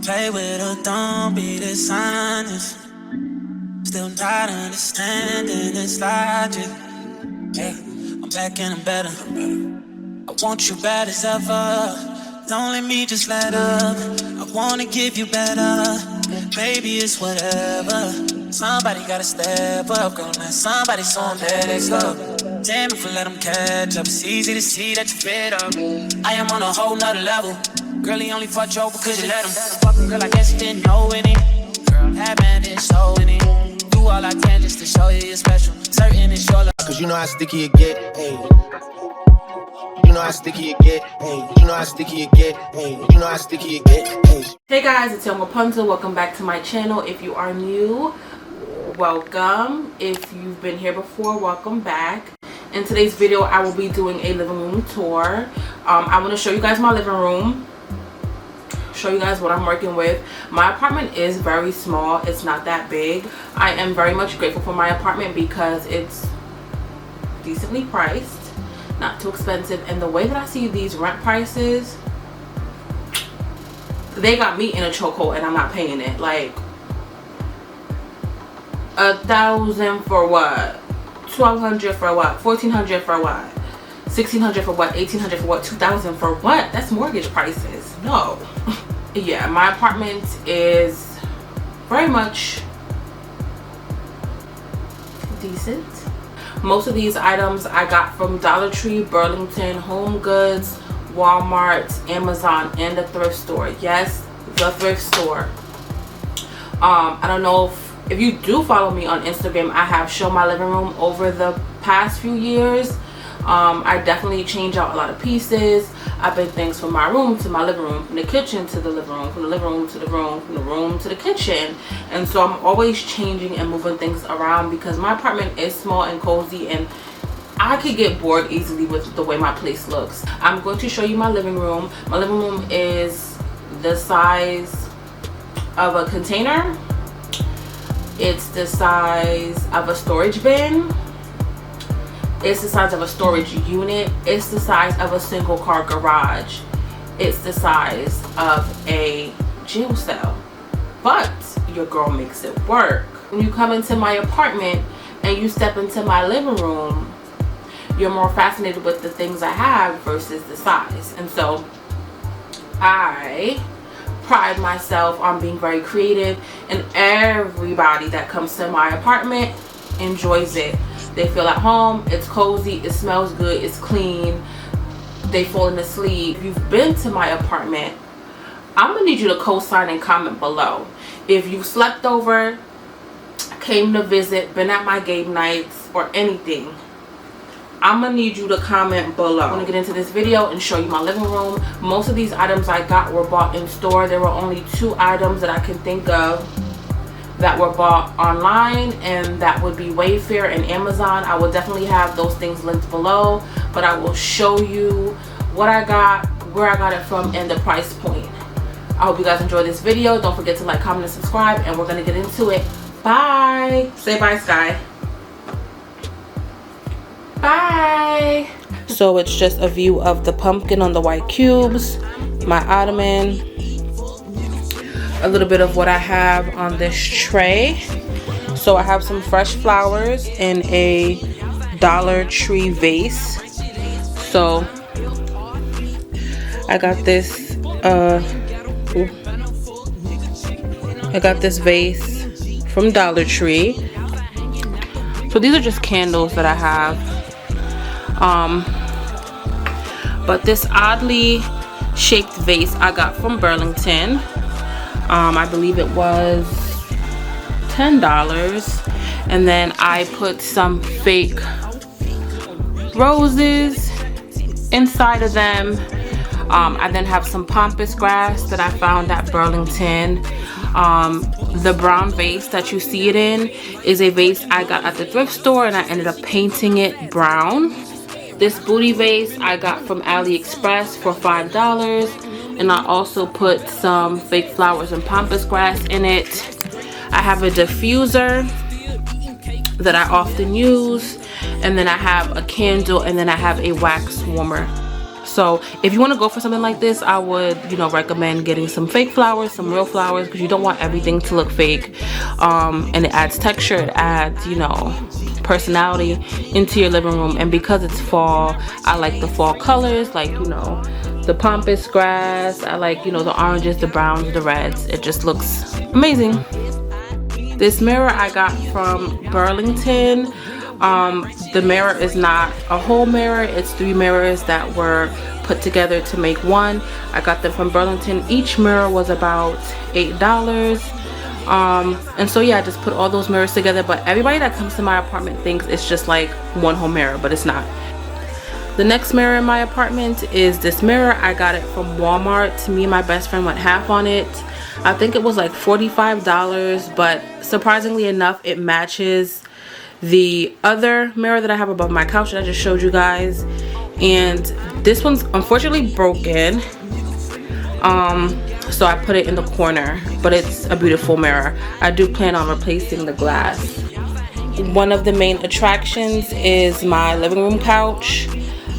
play with her, don't be dishonest. Still not understanding this logic. Yeah, I'm back and I'm better. I want you bad as ever. Don't let me just let up. I wanna give you better. Baby, it's whatever. Somebody gotta step up, girl. Now somebody's on next up. Damn if I let them catch up. It's easy to see that you're fed up. I am on a whole nother level. Girl, he only fucked you over cause you let him. Fucking girl, I guess you didn't know any. Girl, that man didn't show any. Do all I can just to show you you're special. Certain it's your love. Cause you know how sticky it get, hey. You know how sticky it get, hey. You know how sticky it get, hey. You know how sticky it get, hey. Hey guys, it's Yungrapunxel. Welcome back to my channel. If you are new, welcome. If you've been here before, welcome back. In today's video, I will be doing a living room tour. I want to show you guys my living room. Show you guys what I'm working with. My apartment is very small. It's not that big. I am very much grateful for my apartment because it's decently priced, not too expensive, and the way that I see these rent prices, they got me in a chokehold and I'm not paying it. Like $1,000 for what? $1,200 for what? $1,400 for what? $1,600 for what? $1,800 for what? $2,000 for what? That's mortgage prices. No. Yeah, my apartment is very much decent. Most of these items I got from Dollar Tree, Burlington, Home Goods, Walmart, Amazon, and the thrift store. Yes, the thrift store. I don't know if you do follow me on Instagram, I have shown my living room over the past few years. I definitely change out a lot of pieces. I bring things from my room to my living room, from the kitchen to the living room, from the living room to the room, from the room to the kitchen. And so I'm always changing and moving things around because my apartment is small and cozy and I could get bored easily with the way my place looks. I'm going to show you my living room. My living room is the size of a container. It's the size of a storage bin. It's the size of a storage unit. It's the size of a single car garage. It's the size of a jail cell. But your girl makes it work. When you come into my apartment and you step into my living room, you're more fascinated with the things I have versus the size. And so I pride myself on being very creative, and everybody that comes to my apartment enjoys it. They feel at home, it's cozy, it smells good, it's clean, they falling asleep. If you've been to my apartment, I'm gonna need you to co-sign and comment below. If you slept over, came to visit, been at my game nights, or anything, I'm gonna need you to comment below. I'm gonna get into this video and show you my living room. Most of these items I got were bought in store. There were only 2 items that I can think of that were bought online, and that would be Wayfair and Amazon. I will definitely have those things linked below, but I will show you what I got, where I got it from, and the price point. I hope you guys enjoy this video. Don't forget to like, comment, and subscribe, and we're gonna get into it. Bye. Say bye, Sky. Bye. So it's just a view of the pumpkin on the white cubes, my ottoman, a little bit of what I have on this tray. So I have some fresh flowers in a Dollar Tree vase. So I got this vase from Dollar Tree. So these are just candles that I have. But this oddly shaped vase I got from Burlington. I believe it was $10, and then I put some fake roses inside of them. I then have some pampas grass that I found at Burlington. The brown vase that you see it in is a vase I got at the thrift store, and I ended up painting it brown. This booty vase I got from AliExpress for $5. And I also put some fake flowers and pampas grass in it. I have a diffuser that I often use, and then I have a candle, and then I have a wax warmer. So if you want to go for something like this, I would, you know, recommend getting some fake flowers, some real flowers, because you don't want everything to look fake. And it adds texture, it adds, you know, personality into your living room. And because it's fall, I like the fall colors, like, you know, the pampas grass. I like, you know, the oranges, the browns, the reds. It just looks amazing. This mirror I got from Burlington. The mirror is not a whole mirror, it's 3 mirrors that were put together to make one. I got them from Burlington. Each mirror was about $8. And so yeah, I just put all those mirrors together, but everybody that comes to my apartment thinks it's just like one whole mirror, but it's not. The next mirror in my apartment is this mirror. I got it from Walmart. Me and my best friend went half on it. I think it was like $45, but surprisingly enough, it matches the other mirror that I have above my couch that I just showed you guys. And this one's unfortunately broken. So I put it in the corner, but it's a beautiful mirror. I do plan on replacing the glass. One of the main attractions is my living room couch.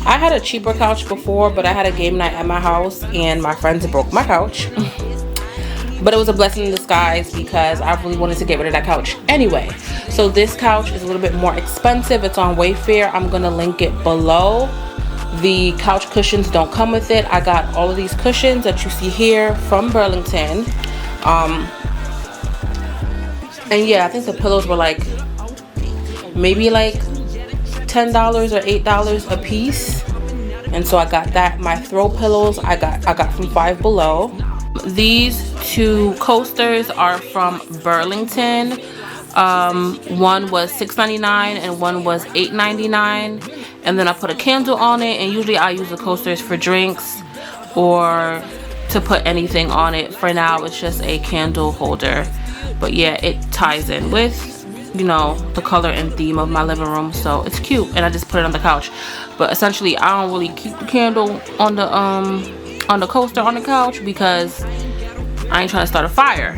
I had a cheaper couch before, but I had a game night at my house and my friends broke my couch. But it was a blessing in disguise because I really wanted to get rid of that couch anyway. So this couch is a little bit more expensive. It's on Wayfair. I'm gonna link it below. The couch cushions don't come with it. I got all of these cushions that you see here from Burlington. And yeah, I think the pillows were like maybe like $10 or $8 a piece. And so I got that. My throw pillows I got from Five Below. These 2 coasters are from Burlington. One was $6.99 and one was $8.99. And then I put a candle on it, and usually I use the coasters for drinks or to put anything on it. For now, it's just a candle holder. But yeah, it ties in with, you know, the color and theme of my living room, so it's cute. And I just put it on the couch. But essentially, I don't really keep the candle on the coaster on the couch because I ain't trying to start a fire.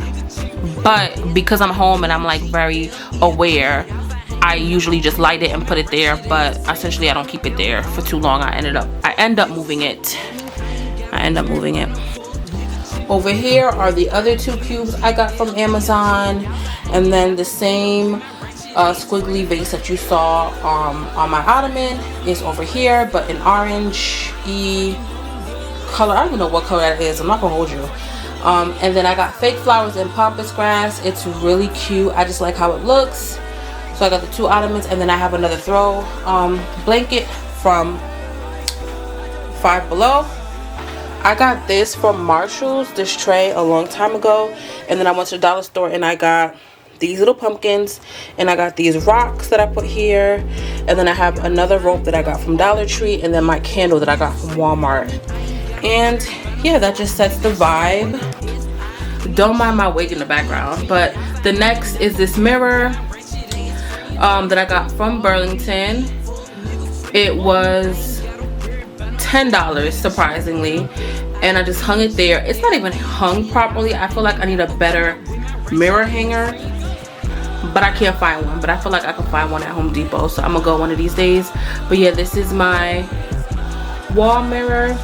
But because I'm home and I'm like very aware, I usually just light it and put it there. But essentially I don't keep it there for too long. I end up moving it. Over here are the other 2 cubes I got from Amazon, and then the same squiggly vase that you saw on my ottoman is over here, but in orange-y color. I don't even know what color that is. I'm not gonna hold you. And then I got fake flowers and pampas grass. It's really cute. I just like how it looks. So I got the 2 ottomans, and then I have another throw blanket from Five Below. I got this from Marshall's, this tray, a long time ago. And then I went to the dollar store and I got these little pumpkins, and I got these rocks that I put here, and then I have another rope that I got from Dollar Tree, and then my candle that I got from Walmart. And yeah, that just sets the vibe. Don't mind my wig in the background. But the next is this mirror that I got from Burlington. It was $10 surprisingly, and I just hung it there. It's not even hung properly. I feel like I need a better mirror hanger, but I can't find one. But I feel like I can find one at Home Depot, so I'm gonna go one of these days. But yeah, this is my wall mirror.